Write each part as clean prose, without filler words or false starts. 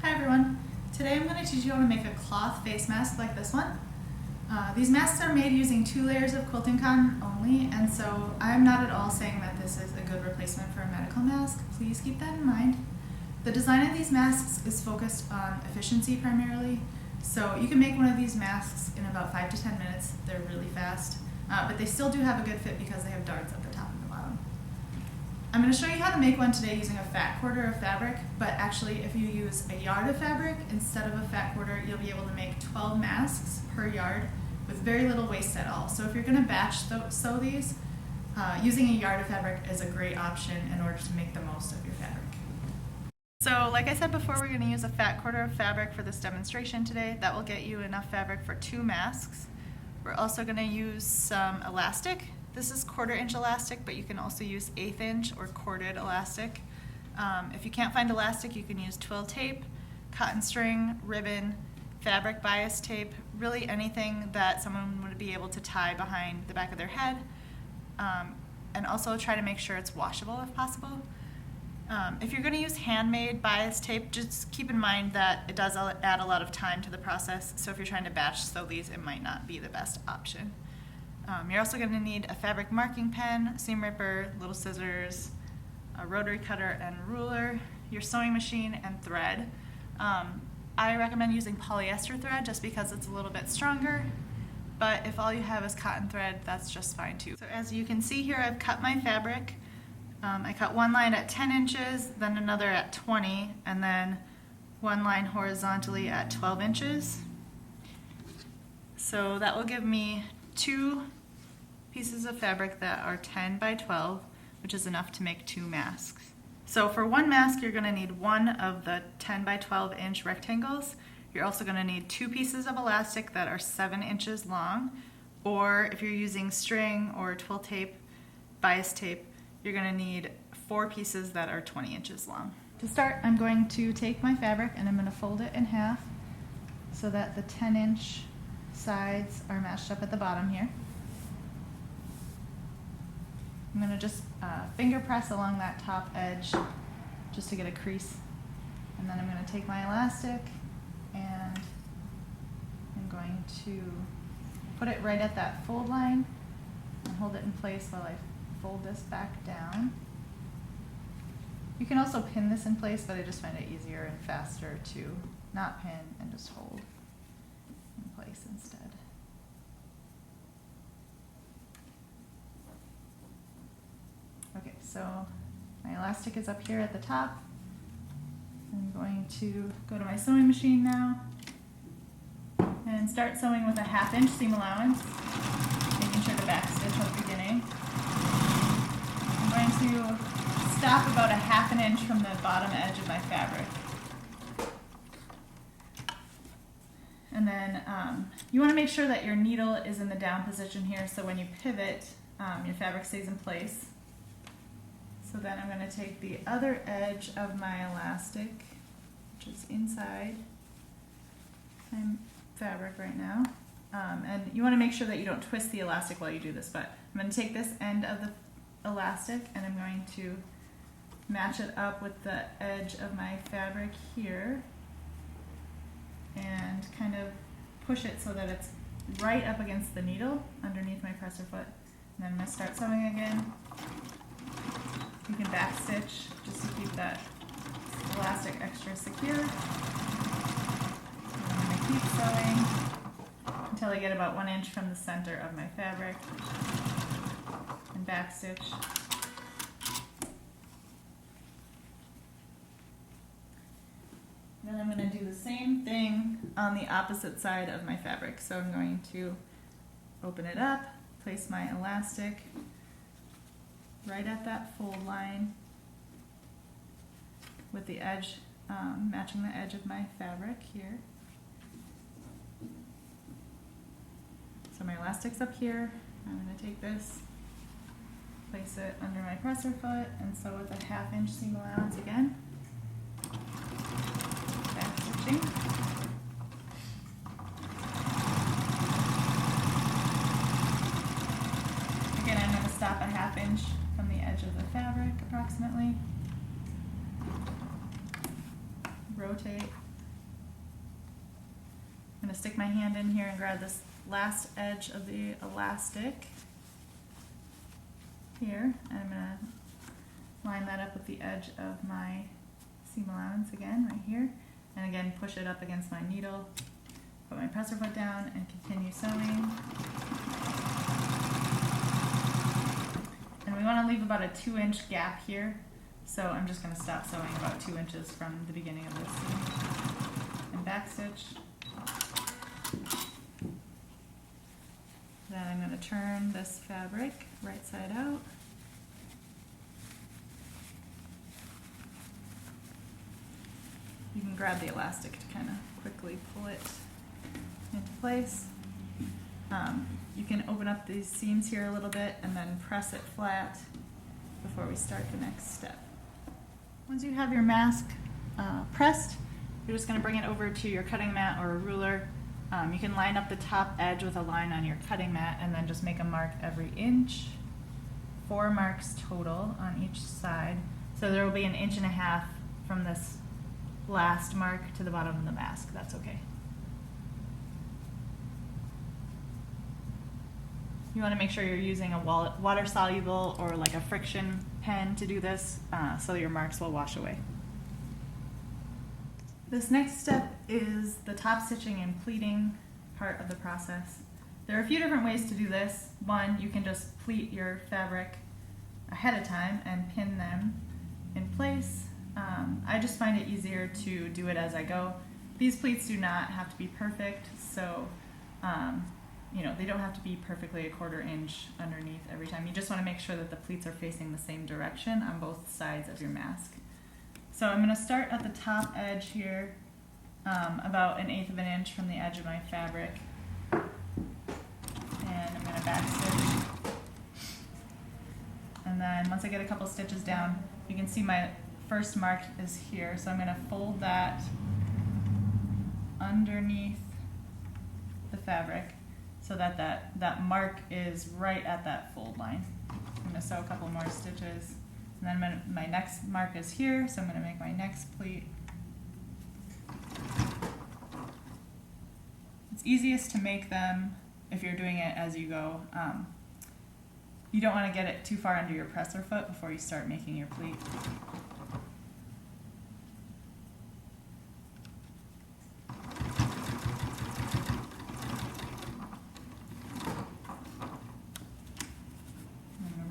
Hi everyone. Today I'm going to teach you how to make a cloth face mask like this one. These masks are made using 2 layers of quilting cotton only, and so I'm not at all saying that this is a good replacement for a medical mask. Please keep that in mind. The design of these masks is focused on efficiency primarily, so you can make one of these masks in about 5 to 10 minutes. They're really fast, but they still do have a good fit because they have darts at the top and the bottom. I'm going to show you how to make one today using a fat quarter of fabric, but actually if you use a yard of fabric instead of a fat quarter, you'll be able to make 12 masks per yard with very little waste at all. So if you're going to batch sew these, using a yard of fabric is a great option in order to make the most of your fabric. So like I said before, we're going to use a fat quarter of fabric for this demonstration today. That will get you enough fabric for 2 masks. We're also going to use some elastic. This is 1/4 inch elastic, but you can also use 1/8 inch or corded elastic. If you can't find elastic, you can use twill tape, cotton string, ribbon, fabric bias tape, really anything that someone would be able to tie behind the back of their head. And also try to make sure it's washable if possible. If you're going to use handmade bias tape, just keep in mind that it does add a lot of time to the process, so if you're trying to batch sew these, it might not be the best option. You're also going to need a fabric marking pen, seam ripper, little scissors, a rotary cutter and ruler, your sewing machine, and thread. I recommend using polyester thread just because it's a little bit stronger, but if all you have is cotton thread, that's just fine too. So as you can see here, I've cut my fabric. I cut one line at 10 inches, then another at 20, and then one line horizontally at 12 inches. So that will give me 2 pieces of fabric that are 10 by 12, which is enough to make 2 masks. So for one mask, you're going to need one of the 10 by 12 inch rectangles. You're also going to need 2 pieces of elastic that are 7 inches long, or if you're using string or twill tape, bias tape, you're going to need 4 pieces that are 20 inches long. To start, I'm going to take my fabric and I'm going to fold it in half so that the 10-inch sides are matched up at the bottom here. I'm going to just finger press along that top edge just to get a crease. And then I'm going to take my elastic and I'm going to put it right at that fold line and hold it in place while I fold this back down. You can also pin this in place, but I just find it easier and faster to not pin and just hold in place instead. Okay, so my elastic is up here at the top. I'm going to go to my sewing machine now and start sewing with a 1/2 inch seam allowance, making sure to backstitch at the beginning. I'm going to stop about a 1/2 inch from the bottom edge of my fabric. And then you want to make sure that your needle is in the down position here, so when you pivot, your fabric stays in place. So then I'm going to take the other edge of my elastic, which is inside my fabric right now. And you want to make sure that you don't twist the elastic while you do this, but I'm going to take this end of the elastic and I'm going to match it up with the edge of my fabric here and kind of push it so that it's right up against the needle underneath my presser foot. And then I'm going to start sewing again. You can backstitch just to keep that elastic extra secure. And I'm going to keep sewing until I get about 1 inch from the center of my fabric and backstitch. Then I'm going to do the same thing on the opposite side of my fabric. So I'm going to open it up, place my elastic right at that fold line with the edge matching the edge of my fabric here. So my elastic's up here. I'm going to take this, place it under my presser foot, and sew with a 1/2 inch seam allowance again. Back stitching. Again, I'm going to stop a 1/2 inch from the edge of the fabric approximately. Rotate I'm going to stick my hand in here and grab this last edge of the elastic here. I'm going to line that up with the edge of my seam allowance again, right here. And again, push it up against my needle, put my presser foot down, and continue sewing. And we want to leave about a 2-inch gap here. So I'm just going to stop sewing about 2 inches from the beginning of this seam and backstitch. Then I'm going to turn this fabric right side out. You can grab the elastic to kind of quickly pull it into place. You can open up these seams here a little bit and then press it flat before we start the next step. Once you have your mask pressed, you're just going to bring it over to your cutting mat or a ruler. You can line up the top edge with a line on your cutting mat and then just make a mark every inch. 4 marks total on each side. So there will be 1.5 inches from this last mark to the bottom of the mask. That's okay. You want to make sure you're using a water soluble or like a friction pen to do this so your marks will wash away. This next step is the top stitching and pleating part of the process. There are a few different ways to do this. One, you can just pleat your fabric ahead of time and pin them in place. I just find it easier to do it as I go. These pleats do not have to be perfect, so they don't have to be perfectly 1/4 inch underneath every time. You just want to make sure that the pleats are facing the same direction on both sides of your mask. So I'm going to start at the top edge here, about 1/8 of an inch from the edge of my fabric, and I'm going to backstitch. And then once I get a couple stitches down, you can see my first mark is here, so I'm going to fold that underneath the fabric so that that mark is right at that fold line. I'm going to sew a couple more stitches, and then my next mark is here, so I'm going to make my next pleat. It's easiest to make them if you're doing it as you go. You don't want to get it too far under your presser foot before you start making your pleat.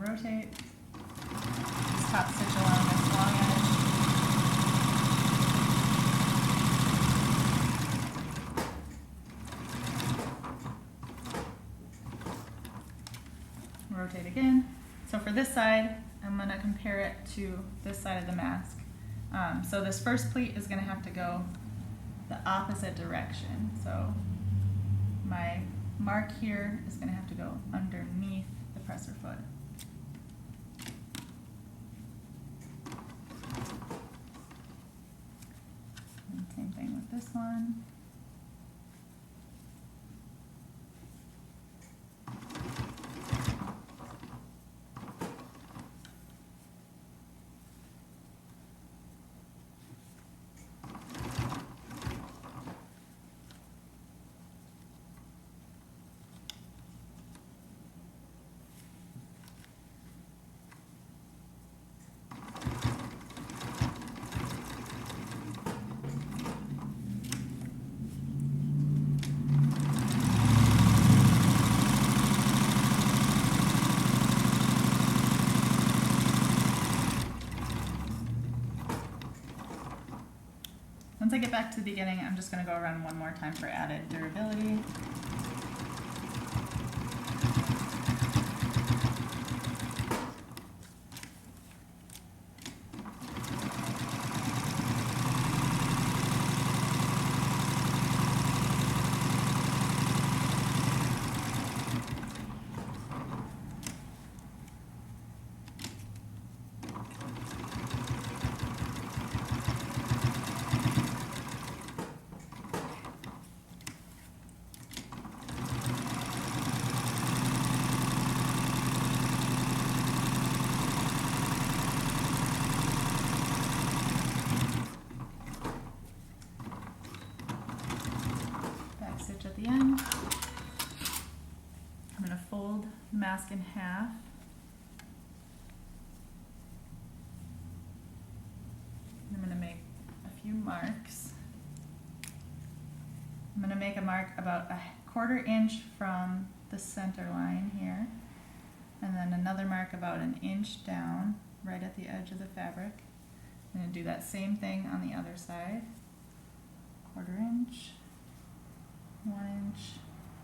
Rotate, just top stitch along this long edge. Rotate again. So for this side, I'm going to compare it to this side of the mask. So this first pleat is going to have to go the opposite direction. So my mark here is going to have to go underneath the presser foot. Same thing with this one. Once I get back to the beginning, I'm just going to go around one more time for added durability. mask in half. I'm going to make a few marks. I'm going to make a mark about a 1/4 inch from the center line here, and then another mark about 1 inch down right at the edge of the fabric. I'm going to do that same thing on the other side. 1/4 inch, 1 inch.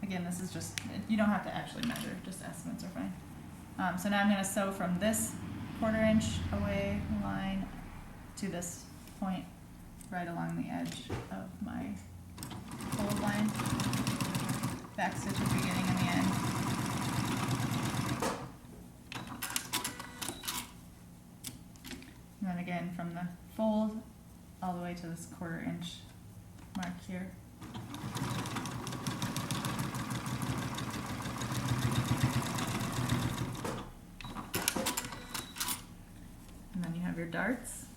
Again, this is just, you don't have to actually measure, just estimates are fine. So now I'm going to sew from this 1/4 inch away line to this point right along the edge of my fold line. Back stitch at the beginning and the end. And then again from the fold all the way to this 1/4 inch mark here. And then you have your darts.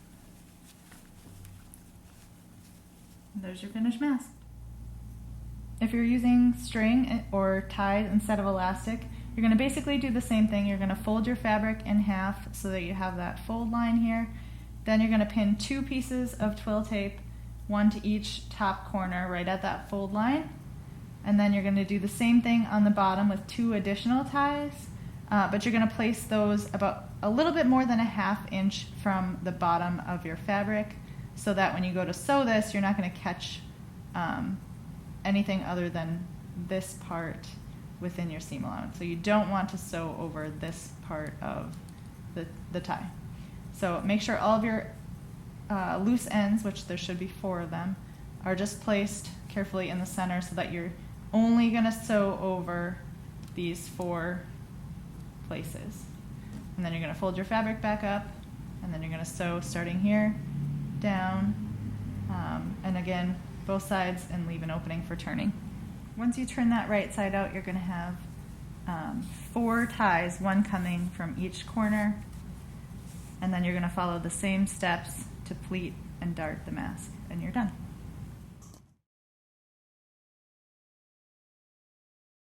And there's your finished mask. If you're using string or ties instead of elastic, you're going to basically do the same thing. You're going to fold your fabric in half so that you have that fold line here. Then you're going to pin 2 pieces of twill tape, 1 to each top corner right at that fold line. And then you're going to do the same thing on the bottom with 2 additional ties, but you're going to place those about a little bit more than a 1/2 inch from the bottom of your fabric, so that when you go to sew this, you're not going to catch anything other than this part within your seam allowance. So you don't want to sew over this part of the tie. So make sure all of your loose ends, which there should be 4 of them, are just placed carefully in the center so that you're only going to sew over these 4 places. And then you're going to fold your fabric back up, and then you're going to sew starting here, down, and again both sides, and leave an opening for turning. Once you turn that right side out, you're going to have 4 ties, 1 coming from each corner, and then you're going to follow the same steps to pleat and dart the mask, and you're done.